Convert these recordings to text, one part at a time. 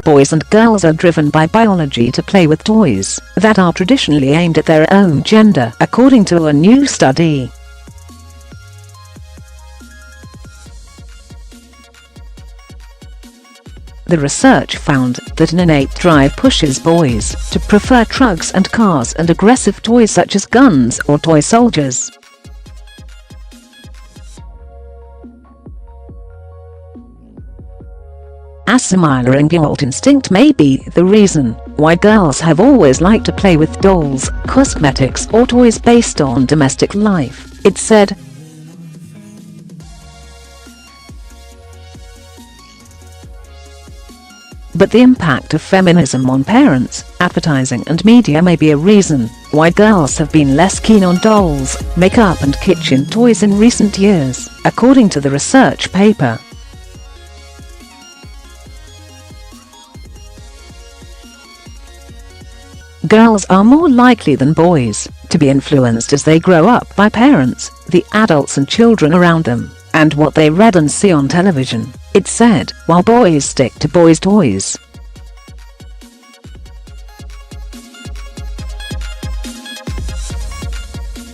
boys and girls are driven by biology to play with toys that are traditionally aimed at their own gender, according to a new study. The research found that an innate drive pushes boys to prefer trucks and cars and aggressive toys such as guns or toy soldiers. A similar inbuilt instinct may be the reason why girls have always liked to play with dolls, cosmetics or toys based on domestic life, it said. But the impact of feminism on parents, advertising and media may be a reason why girls have been less keen on dolls, makeup and kitchen toys in recent years, according to the research paper. Girls are more likely than boys to be influenced as they grow up by parents, the adults and children around them, and what they read and see on television, it said, while boys stick to boys' toys.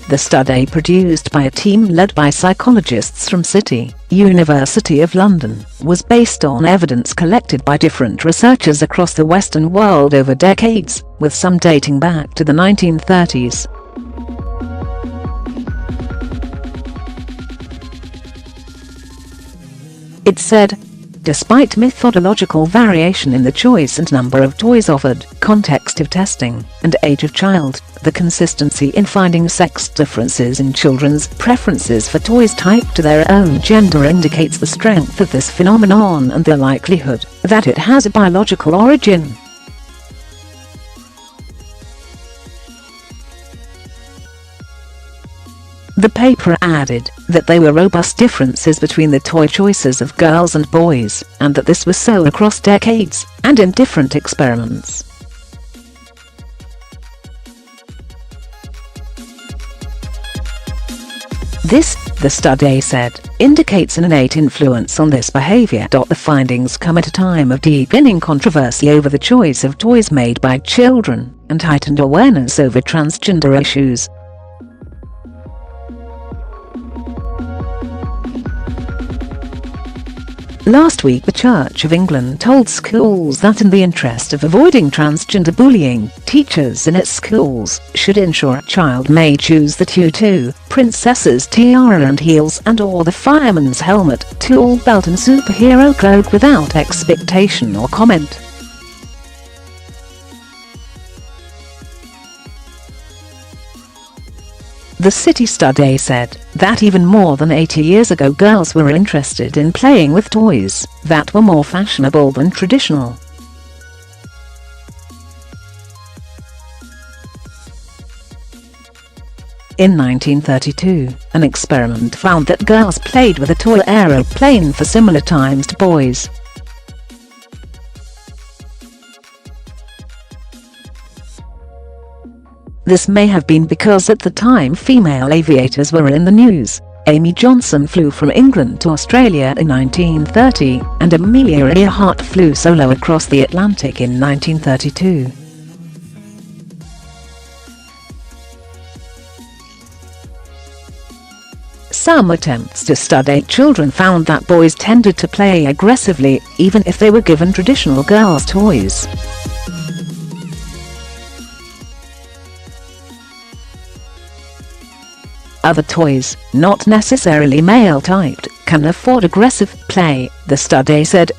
The study, produced by a team led by psychologists from City, University of London, was based on evidence collected by different researchers across the Western world over decades, with some dating back to the 1930s. It said, despite methodological variation in the choice and number of toys offered, context of testing, and age of child, the consistency in finding sex differences in children's preferences for toys typed to their own gender indicates the strength of this phenomenon and the likelihood that it has a biological origin. The paper added that there were robust differences between the toy choices of girls and boys, and that this was so across decades, and in different experiments. This, the study said, indicates an innate influence on this behaviour. The findings come at a time of deepening controversy over the choice of toys made by children, and heightened awareness over transgender issues. Last week, the Church of England told schools that in the interest of avoiding transgender bullying, teachers in its schools should ensure a child may choose the tutu, princess's tiara and heels and/or the fireman's helmet, tool belt and superhero cloak without expectation or comment. The City study said that even more than 80 years ago girls were interested in playing with toys that were more fashionable than traditional. In 1932, an experiment found that girls played with a toy aeroplane for similar times to boys. This may have been because at the time female aviators were in the news. Amy Johnson flew from England to Australia in 1930, and Amelia Earhart flew solo across the Atlantic in 1932. Some attempts to study children found that boys tended to play aggressively, even if they were given traditional girls' toys. Other toys, not necessarily male-typed, can afford aggressive play, the study said.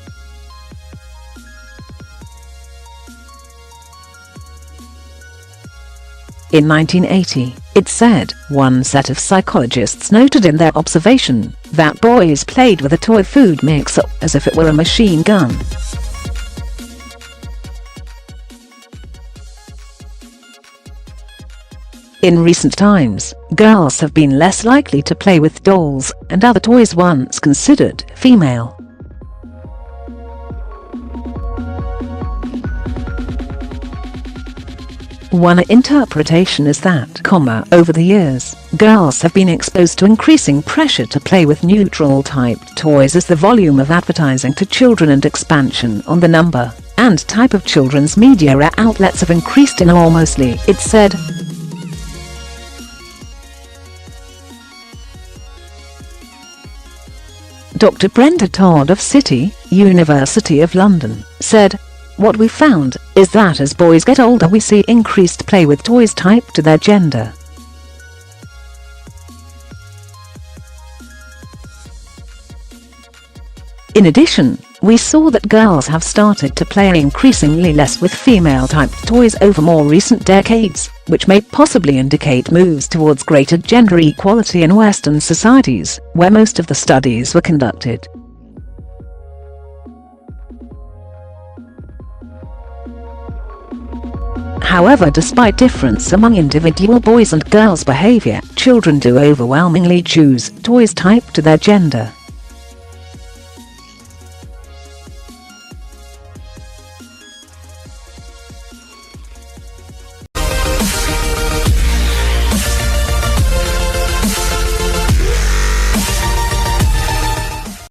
In 1980, it said, one set of psychologists noted in their observation that boys played with a toy food mixer as if it were a machine gun. In recent times, girls have been less likely to play with dolls and other toys once considered female. One interpretation is that, over the years, girls have been exposed to increasing pressure to play with neutral-typed toys as the volume of advertising to children and expansion on the number and type of children's media outlets have increased enormously, it said. Dr. Brenda Todd of City, University of London, said, "What we found is that as boys get older we see increased play with toys typed to their gender. In addition, we saw that girls have started to play increasingly less with female-typed toys over more recent decades, which may possibly indicate moves towards greater gender equality in Western societies, where most of the studies were conducted." However, despite difference among individual boys' and girls' behaviour, children do overwhelmingly choose toys typed to their gender.